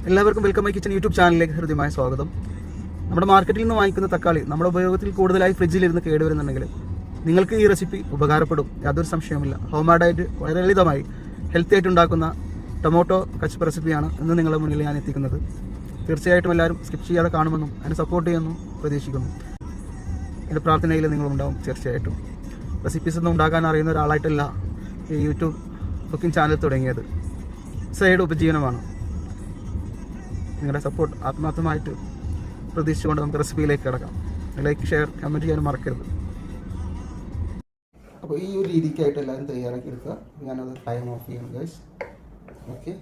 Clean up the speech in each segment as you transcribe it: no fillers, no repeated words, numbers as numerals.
എല്ലാവർക്കും welcome my kitchen YouTube ചാനലിലേക്ക് ഹൃദ്യമായ സ്വാഗതം. നമ്മുടെ മാർക്കറ്റിൽ നിന്ന് വാങ്ങിക്കുന്ന തക്കാളി നമ്മുടെ ഉപയോഗത്തിൽ കൂടുതലായി ഫ്രിഡ്ജിലിരുന്ന് കേടുവരുന്നുണ്ടെങ്കിൽ നിങ്ങൾക്ക് ഈ റെസിപ്പി ഉപകാരപ്പെടും, യാതൊരു സംശയവുമില്ല. ഹോംമേഡായിട്ട് വളരെ ലളിതമായി ഹെൽത്തി ആയിട്ട് ഉണ്ടാക്കുന്ന ടൊമാറ്റോ കച്ചപ്പ് റെസിപ്പിയാണ് ഇന്ന് നിങ്ങളുടെ മുന്നിൽ ഞാൻ എത്തിക്കുന്നത്. തീർച്ചയായിട്ടും എല്ലാവരും സ്കിപ്പ് ചെയ്യാതെ കാണുമെന്നും അതിനെ സപ്പോർട്ട് ചെയ്യുമെന്നും പ്രതീക്ഷിക്കുന്നു. എൻ്റെ പ്രാർത്ഥനയിൽ നിങ്ങളുണ്ടാവും തീർച്ചയായിട്ടും. റെസിപ്പീസ് ഒന്നും ഉണ്ടാക്കാൻ അറിയുന്ന ഒരാളായിട്ടല്ല ഈ യൂട്യൂബ് കുക്കിംഗ് ചാനൽ തുടങ്ങിയത്. സൈഡ് ഉപജീവനമാണ്. നിങ്ങളുടെ സപ്പോർട്ട് ആത്മാർത്ഥമായിട്ട് പ്രതീക്ഷിച്ചുകൊണ്ട് നമുക്ക് റെസിപ്പിയിലേക്ക് കിടക്കാം. ലൈക്ക്, ഷെയർ, കമൻറ്റ് ചെയ്യാനും മറക്കരുത്. അപ്പോൾ ഈ ഒരു രീതിക്കായിട്ട് എല്ലാവരും തയ്യാറാക്കി എടുക്കുക. ഞാനത് ടൈം ഓഫ് ചെയ്യണം ഗൈസ്. ഓക്കെ,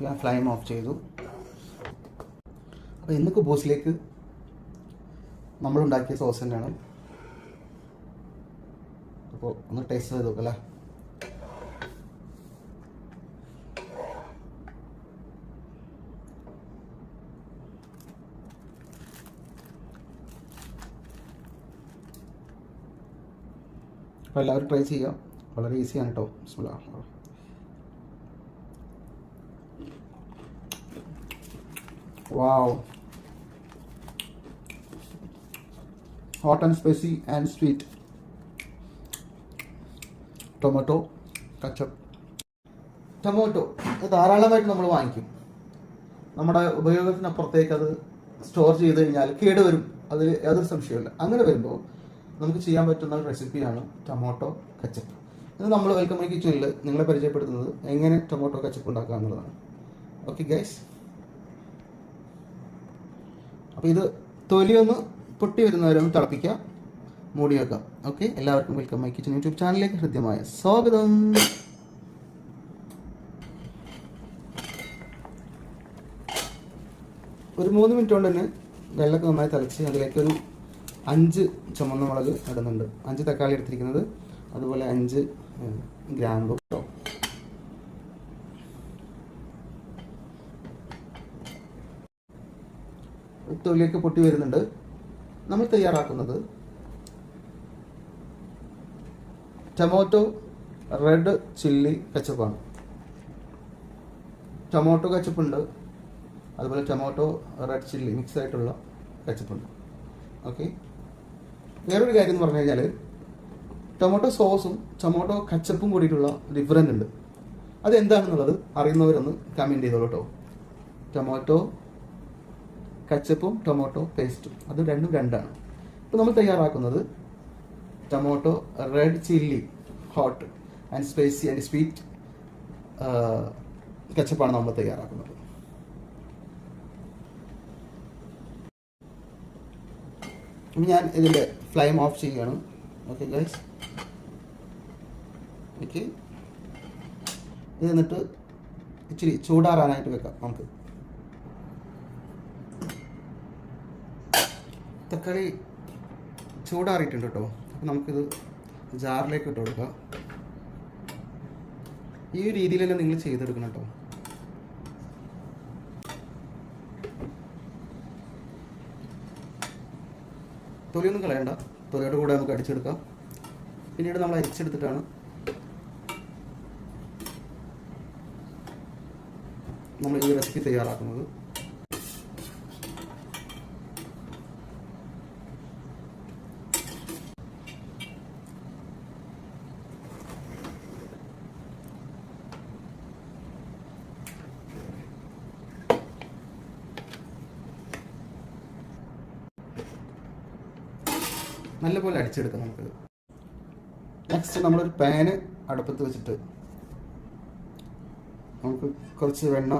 ഞാൻ ഫ്ലെയിം ഓഫ് ചെയ്തു. അപ്പോൾ ഇന്ന് കുബൂസിലേക്ക് നമ്മളുണ്ടാക്കിയ സോസ് തന്നെയാണ്. അപ്പോൾ ഒന്ന് ടേസ്റ്റ് ചെയ്ത് നോക്കല്ലേ. അപ്പോൾ എല്ലാവരും ട്രൈ ചെയ്യാം, വളരെ ഈസിയാണ് കേട്ടോ. Wow, hot and spicy and sweet tomato ketchup. Tomato ധാരാളമായിട്ട് നമ്മൾ വാങ്ങിക്കും. നമ്മുടെ ഉപയോഗത്തിനപ്പുറത്തേക്ക് അത് സ്റ്റോർ ചെയ്ത് കഴിഞ്ഞാൽ കേടുവരും, അതിൽ യാതൊരു സംശയമില്ല. അങ്ങനെ വരുമ്പോൾ നമുക്ക് ചെയ്യാൻ പറ്റുന്ന റെസിപ്പിയാണ് ടൊമാറ്റോ കച്ചപ്പ്. ഇത് നമ്മൾ വെൽക്കം മൈ കിച്ചണിൽ നിങ്ങളെ പരിചയപ്പെടുത്തുന്നത് എങ്ങനെ ടൊമാറ്റോ കച്ചപ്പ് ഉണ്ടാക്കുക എന്നുള്ളതാണ്. ഓക്കെ ഗൈസ്, അപ്പോൾ ഇത് തൊലിയൊന്ന് പൊട്ടി വരുന്നവരെ ഒന്ന് തിളപ്പിക്കുക, മൂടി വെക്കാം. ഓക്കെ, എല്ലാവർക്കും വെൽക്കം മൈ കിച്ചൺ യൂട്യൂബ് ചാനലിലേക്ക് ഹൃദ്യമായ സ്വാഗതം. ഒരു 3 മിനിറ്റ് കൊണ്ട് തന്നെ വെള്ളമൊക്കെ നന്നായി തിളച്ച് അതിലേക്ക് ഒരു 5 ചുമന്ന മുളക് ഇടുന്നുണ്ട്, 5 തക്കാളി എടുത്തിരിക്കുന്നത്, അതുപോലെ 5 ഗ്രാമ്പു. തൊലിയൊക്കെ പൊട്ടി വരുന്നുണ്ട്. നമ്മൾ തയ്യാറാക്കുന്നത് ടൊമാറ്റോ റെഡ് ചില്ലി കച്ചപ്പാണ്. ടൊമാറ്റോ കച്ചപ്പുണ്ട്, അതുപോലെ ടൊമാറ്റോ റെഡ് ചില്ലി മിക്സ് ആയിട്ടുള്ള കച്ചപ്പുണ്ട്. ഓക്കെ, വേറൊരു കാര്യം എന്ന് പറഞ്ഞു കഴിഞ്ഞാൽ ടൊമാറ്റോ സോസും ടൊമാറ്റോ കച്ചപ്പും കൂടിയിട്ടുള്ള ഡിഫറൻറ്റ് ഉണ്ട്. അതെന്താണെന്നുള്ളത് അറിയുന്നവരൊന്ന് കമൻറ്റ് ചെയ്തോളൂ കേട്ടോ. ടൊമാറ്റോ കച്ചപ്പും ടൊമാറ്റോ പേസ്റ്റും അത് രണ്ടും രണ്ടാണ്. ഇപ്പോൾ നമ്മൾ തയ്യാറാക്കുന്നത് tomato red chilli hot and spicy and sweet കച്ചപ്പാണ് നമ്മൾ തയ്യാറാക്കുന്നത്. ഞാൻ ഇതിൻ്റെ ഫ്ലെയിം ഓഫ് ചെയ്യുകയാണ്. ഓക്കെ ഗൈസ്, ഓക്കെ, ഇത് എന്നിട്ട് ഇച്ചിരി ചൂടാറാനായിട്ട് വെക്കാം നമുക്ക്. തക്കാളി ചൂടാറിയിട്ടുണ്ട് കേട്ടോ. അപ്പോൾ നമുക്കിത് ജാറിലേക്ക് ഇട്ട് കൊടുക്കാം. ഈ ഒരു രീതിയിൽ തന്നെ നിങ്ങൾ ചെയ്തെടുക്കണം കേട്ടോ. തൊലിയൊന്നും കളയണ്ട, തൊലിയോട് കൂടെ നമുക്ക് അടിച്ചെടുക്കാം. പിന്നീട് നമ്മൾ അരിച്ചെടുത്തിട്ടാണ് നമ്മൾ ഈ റെസിപ്പി തയ്യാറാക്കുന്നത്. നല്ലപോലെ അടിച്ചെടുക്കാം നമുക്ക്. നെക്സ്റ്റ് നമ്മളൊരു പാന് അടുപ്പത്ത് വെച്ചിട്ട് നമുക്ക് കുറച്ച് വെണ്ണ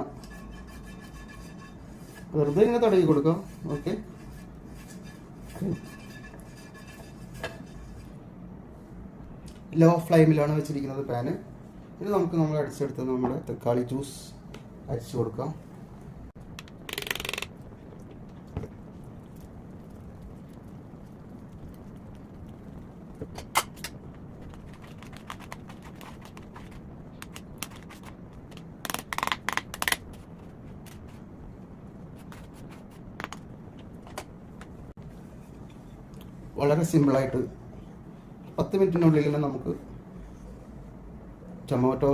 വെറുതെ ഇങ്ങനെ തടവി കൊടുക്കാം. ഓക്കെ, ലോ ഫ്ലെയിമിലാണ് വെച്ചിരിക്കുന്നത് പാന്. ഇത് നമുക്ക് നമ്മൾ അടിച്ചെടുത്ത് നമ്മുടെ തക്കാളി ജ്യൂസ് അരിച്ചു കൊടുക്കാം. വളരെ സിമ്പിളായിട്ട് 10 മിനിറ്റിനുള്ളിൽ തന്നെ നമുക്ക് tomato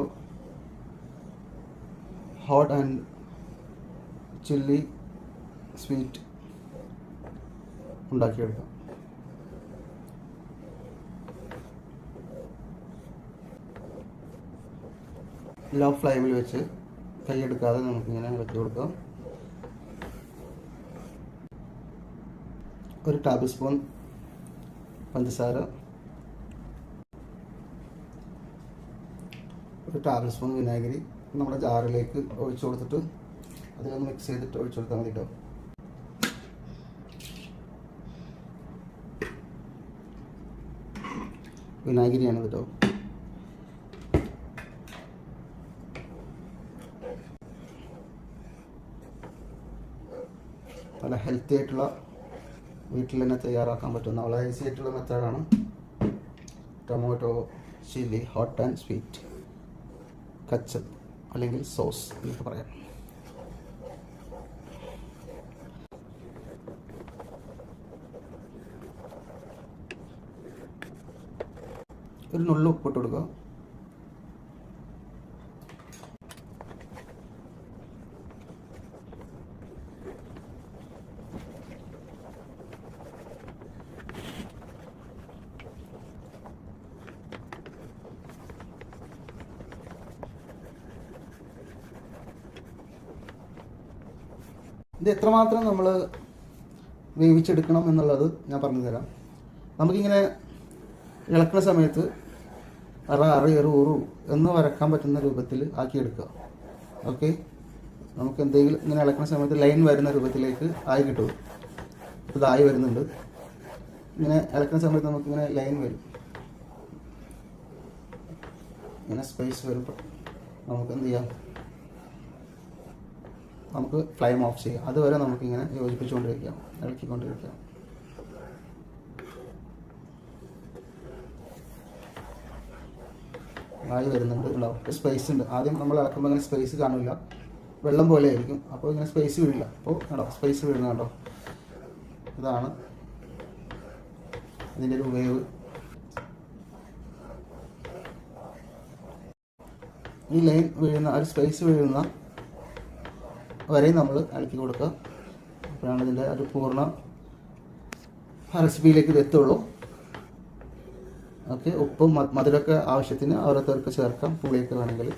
hot and chilli sweet ഉണ്ടാക്കിയെടുക്കാം. ലോ ഫ്ലെയിമിൽ വെച്ച് കൈയെടുക്കാതെ നമുക്കിങ്ങനെ ഇളക്കി കൊടുക്കാം. ഒരു ടേബിൾ സ്പൂൺ പഞ്ചസാര, ഒരു ടേബിൾ സ്പൂൺ വിനാഗിരി നമ്മുടെ ജാറിലേക്ക് ഒഴിച്ചു കൊടുത്തിട്ട് അതിലൊന്ന് മിക്സ് ചെയ്തിട്ട് ഒഴിച്ചു കൊടുത്താൽ മതി കേട്ടോ. വിനാഗിരിയാണ് കേട്ടോ. നല്ല ഹെൽത്തി ആയിട്ടുള്ള വീട്ടിൽ തന്നെ തയ്യാറാക്കാൻ പറ്റുന്ന വളരെ ഈസി ആയിട്ടുള്ള മെത്തേഡാണ് tomato chilli hot and sweet ketchup അല്ലെങ്കിൽ സോസ് എന്നൊക്കെ പറയാം. ഒരു നുള്ളു ഉപ്പിട്ട് കൊടുക്കുക. ഇത് എത്രമാത്രം നമ്മൾ വേവിച്ചെടുക്കണം എന്നുള്ളത് ഞാൻ പറഞ്ഞു തരാം. നമുക്കിങ്ങനെ ഇളക്കുന്ന സമയത്ത് അറു എന്ന് വരക്കാൻ പറ്റുന്ന രൂപത്തിൽ ആക്കിയെടുക്കുക. ഓക്കെ, നമുക്ക് എന്തെങ്കിലും ഇങ്ങനെ ഇളക്കുന്ന സമയത്ത് ലൈൻ വരുന്ന രൂപത്തിലേക്ക് ആയി കിട്ടും. ഇതായി വരുന്നുണ്ട്. ഇങ്ങനെ ഇളക്കുന്ന സമയത്ത് നമുക്കിങ്ങനെ ലൈൻ വരും, ഇങ്ങനെ സ്പേസ് വരുമ്പോൾ നമുക്ക് എന്ത് ചെയ്യാം, നമുക്ക് ഫ്ലെയിം ഓഫ് ചെയ്യാം. അതുവരെ നമുക്കിങ്ങനെ യോജിപ്പിച്ചുകൊണ്ടിരിക്കാം, ഇളക്കിക്കൊണ്ടിരിക്കാം. ആയി വരുന്നുണ്ട്, ഉണ്ടാവും. സ്പേസ് ഉണ്ട്. ആദ്യം നമ്മൾ ഇളക്കുമ്പോൾ ഇങ്ങനെ സ്പേസ് കാണില്ല, വെള്ളം പോലെ ആയിരിക്കും. അപ്പോൾ ഇങ്ങനെ സ്പേസ് വീഴില്ല. അപ്പോൾ കേട്ടോ സ്പേസ് വീഴുന്ന കേട്ടോ. ഇതാണ് ഇതിൻ്റെ ഒരു വേവ്. ഈ ലൈൻ വീഴുന്ന ഒരു സ്പേസ് വീഴുന്ന വരെയും നമ്മൾ ഇളക്കി കൊടുക്കുക. അപ്പോഴാണ് ഇതിൻ്റെ ഒരു പൂർണ്ണ റെസിപ്പിയിലേക്ക് ഇത് എത്തുള്ളൂ. ഓക്കെ, ഉപ്പും മധുരമൊക്കെ ആവശ്യത്തിന് ഓരോരുത്തർക്ക് ചേർക്കാം. പുളിയൊക്കെ വേണമെങ്കിൽ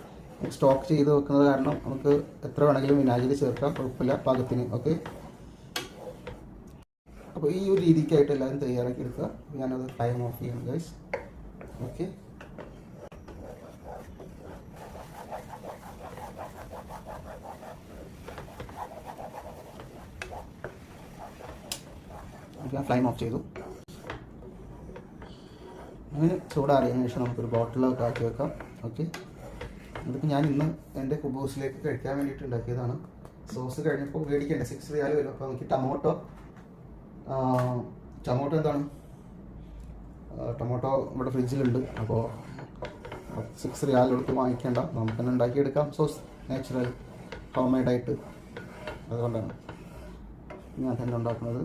സ്റ്റോക്ക് ചെയ്ത് വെക്കുന്നത് കാരണം നമുക്ക് എത്ര വേണമെങ്കിലും വിനാഗിരി ചേർക്കാം, കുഴപ്പമില്ല, പാകത്തിന്. ഓക്കെ, അപ്പോൾ ഈ ഒരു രീതിക്കായിട്ട് എല്ലാവരും തയ്യാറാക്കി എടുക്കുക. ഞാനത് ടൈം ഓഫ് ചെയ്യണം ഗൈസ്. ഓക്കെ, ഞാൻ ഫ്ലെയിം ഓഫ് ചെയ്തു. അങ്ങനെ ചൂടാറിയതിനു ശേഷം നമുക്കൊരു ബോട്ടിലൊക്കെ ആക്കി വെക്കാം. ഓക്കെ, അതൊക്കെ ഞാൻ ഇന്ന് എൻ്റെ കുബൂസിലേക്ക് കഴിക്കാൻ വേണ്ടിയിട്ട് ഉണ്ടാക്കിയതാണ്. സോസ് കഴിഞ്ഞപ്പോൾ മേടിക്കണ്ടേ, 6 റിയാൽ വരും. അപ്പോൾ നമുക്ക് ടൊമാറ്റോ എന്താണ്, ടൊമാറ്റോ ഇവിടെ ഫ്രിഡ്ജിലുണ്ട്. അപ്പോൾ 6 റിയാൽ കൊടുത്ത് വാങ്ങിക്കേണ്ട, നമുക്ക് തന്നെ ഉണ്ടാക്കിയെടുക്കാം. സോസ് നാച്ചുറൽ ഹോം മെയ്ഡായിട്ട്. അതുകൊണ്ടാണ് ഞാൻ തന്നെ ഉണ്ടാക്കുന്നത്.